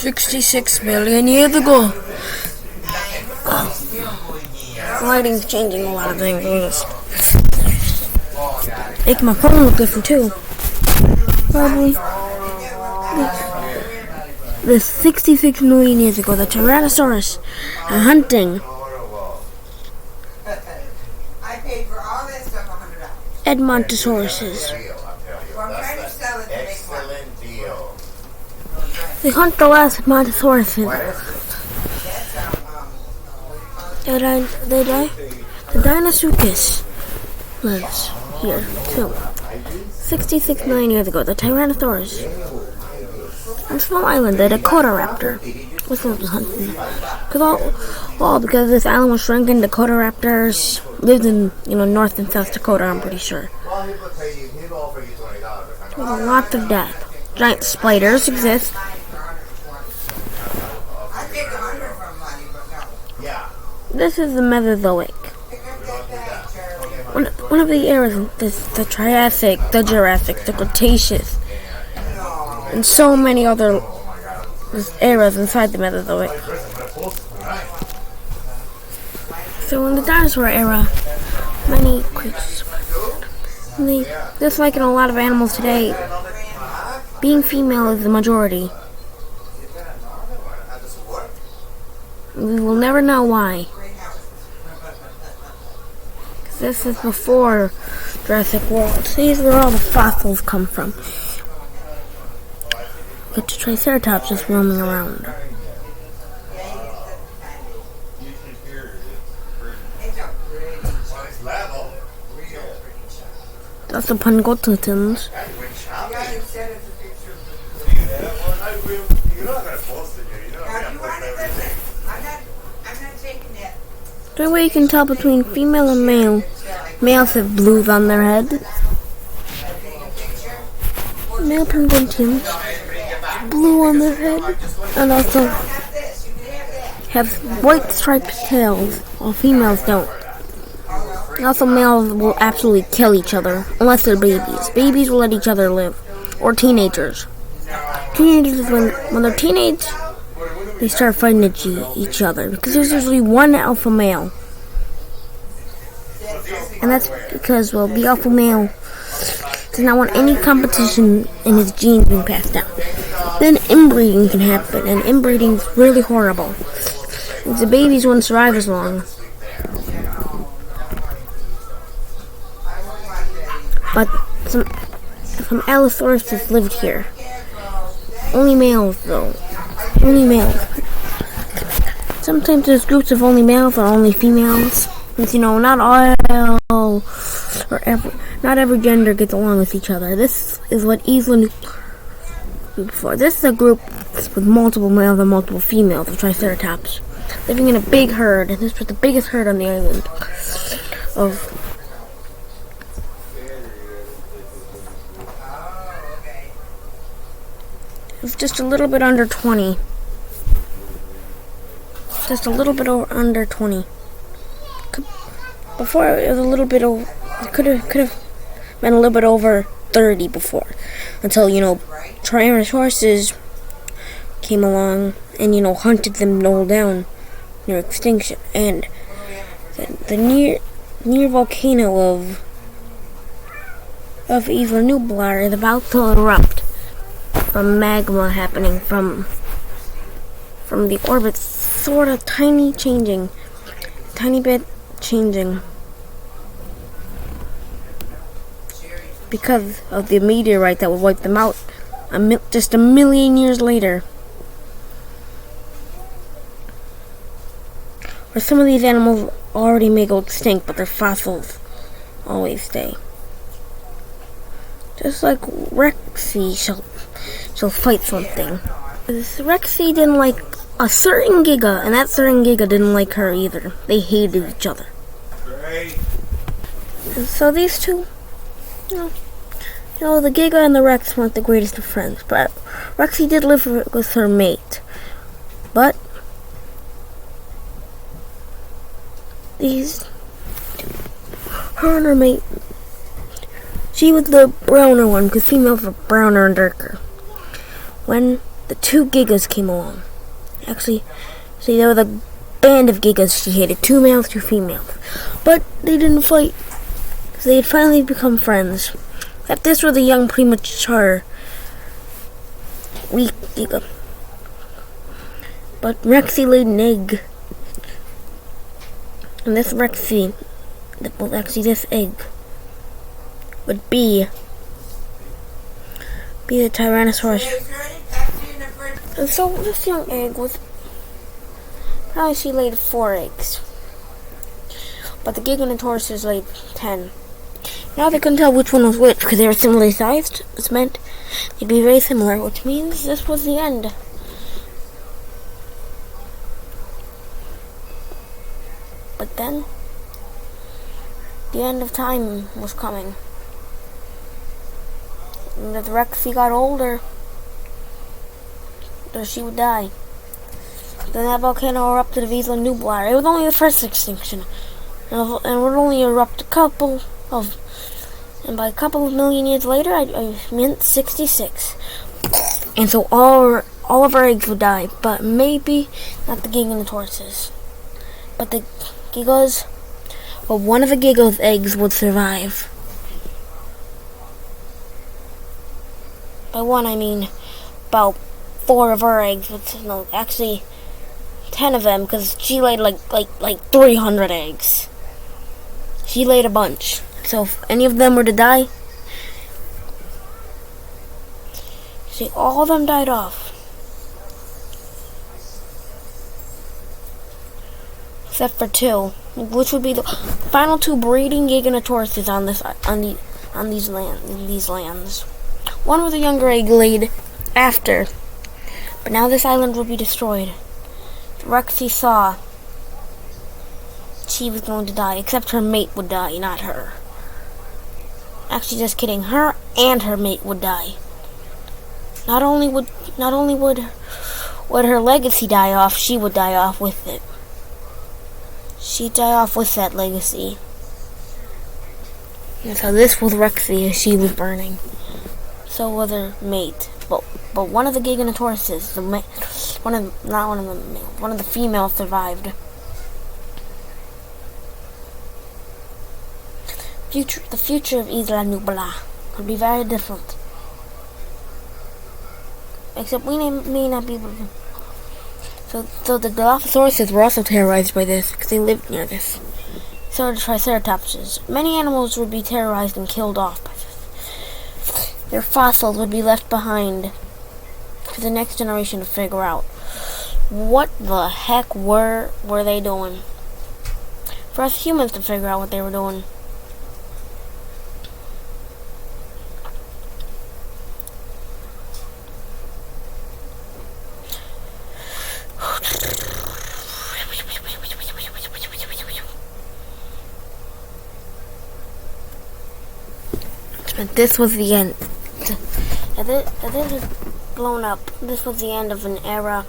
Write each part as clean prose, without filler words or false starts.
66 million years ago. Lighting's changing a lot of things. Make my phone look different too. Probably. The 66 million years ago, the Tyrannosaurus are hunting Edmontosauruses. They hunt the last Edmontosauruses. They die. The Dinosuchus lives here too. 66 million years ago, the Tyrannosaurus. On a small island, the Dakota raptor was hunting. Because this island was shrunken, Dakota raptors lived in North and South Dakota. I'm pretty sure. There's lots of death. Giant spiders exist. This is the Mesozoic. One of the eras is the Triassic, the Jurassic, the Cretaceous, and so many other eras inside the Mesozoic. So in the dinosaur era, many creatures, just like in a lot of animals today, being female is the majority. We will never know why. This is before Jurassic World. These are where all the fossils come from. But the Triceratops is roaming around. That's the Pangolins. The way you can tell between female and male. Males have blues on their head. Male pangolins blue on their head, and also have white striped tails, while females don't. Also, males will absolutely kill each other unless they're babies. Babies will let each other live, or teenagers. Teenagers, when they're teenage, they start fighting each other because there's usually one alpha male. And that's because, the alpha male does not want any competition in his genes being passed down. Then inbreeding can happen, and inbreeding is really horrible. The babies won't survive as long. But some Allosauruses lived here. Only males, though. Only males. Sometimes there's groups of only males or only females. Since, not every gender gets along with each other. This is what Isla knew before. This is a group with multiple males and multiple females of Triceratops, living in a big herd. And this was the biggest herd on the island. It was just a little bit under 20. Just a little bit under 20. Before it was a little bit over. It could have been a little bit over 30 before, until Tyrannosauruses came along and hunted them all down near extinction, and the near volcano of Isla Nublar is about to erupt from magma happening from the orbit, sort of tiny bit changing because of the meteorite that would wipe them out just a million years later. Or some of these animals already may go extinct, but their fossils always stay. Just like Rexy shall fight something. Rexy didn't like a certain Giga, and that certain Giga didn't like her either. They hated each other. And so these two, the Giga and the Rex weren't the greatest of friends, but Rexy did live with her mate. But her and her mate, she was the browner one, because females were browner and darker. When the two Gigas came along. Actually, see, there was a band of Gigas she hated, 2 males, 2 females. But they didn't fight. So they had finally become friends. Except this was a young, premature, weak Giga. But Rexy laid an egg. And this Rexy, well, actually this egg, would be the Tyrannosaurus. And so this young egg was, probably she laid 4 eggs. But the Giganotosaurus laid 10. Now they couldn't tell which one was which because they were similarly sized. This meant they'd be very similar, which means this was the end. But then, the end of time was coming. And as Rexy got older, she would die. Then that volcano erupted of Isla Nublar. It was only the first extinction. And would only erupt and by a couple of million years later, I meant 66. And so all of our eggs would die, but maybe not the Giganotauruses. But the Gigas, well, one of the Giga's eggs would survive. By one, I mean about 4 of her eggs. No, actually 10 of them, because she laid like 300 eggs. She laid a bunch. So if any of them were to die, see, all of them died off. Except for 2, which would be the final 2 breeding Giganotauruses on these lands. One was a younger egg laid after, but now this island would be destroyed. Rexy saw she was going to die, except her mate would die, not her. Actually, just kidding. Her and her mate would die. Not only would her legacy die off, she would die off with it. She'd die off with that legacy. And so this was Rexy as she was burning. So was her mate. But one of the Giganotauruses, one of the females survived. The future of Isla Nublar could be very different. Except we may not be able to. So the Dilophosauruses were also terrorized by this because they lived near this. So did Triceratopses. Many animals would be terrorized and killed off by this. Their fossils would be left behind for the next generation to figure out what the heck were they doing. For us humans to figure out what they were doing. But this was the end. As it had blown up, this was the end of an era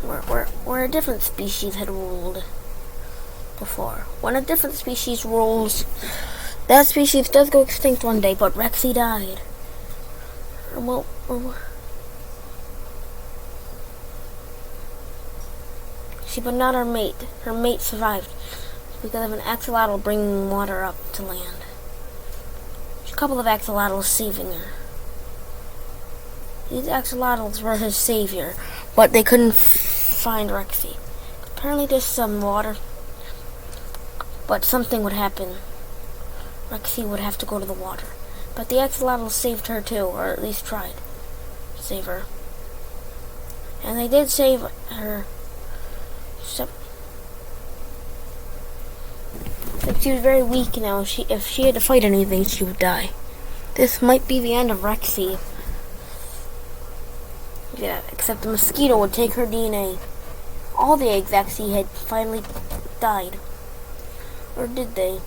where a different species had ruled before. When a different species rules, that species does go extinct one day, but Rexy died. Well, but not her mate. Her mate survived because of an axolotl bringing water up to land. A couple of axolotls saving her. These axolotls were her savior, but they couldn't find Rexy. Apparently there's some water, but something would happen. Rexy would have to go to the water. But the axolotls saved her too, or at least tried to save her. And they did save her. But she was very weak now. If she had to fight anything, she would die. This might be the end of Rexy. Yeah, except the mosquito would take her DNA. All the eggs actually had finally died. Or did they?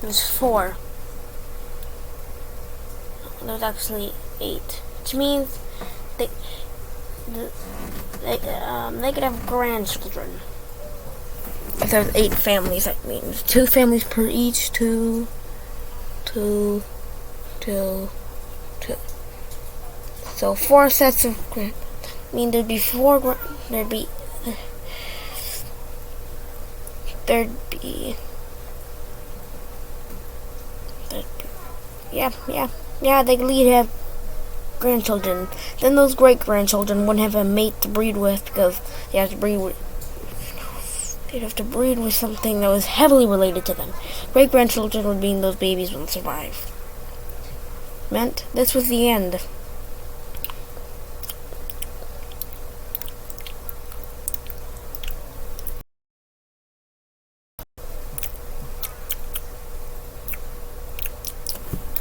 It was 4. There was actually 8. Which means they could have grandchildren. If there's 8 families, that means 2 families per each. 2. So 4 sets of there'd be they could have grandchildren. Then those great-grandchildren wouldn't have a mate to breed with because they'd have to breed with something that was heavily related to them. Great-grandchildren would mean those babies wouldn't survive. Meant this was the end.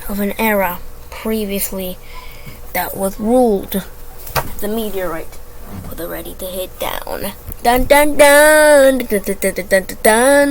Of an era previously that was ruled the meteorite was ready to hit down. Dun dun dun dun dun dun dun dun dun.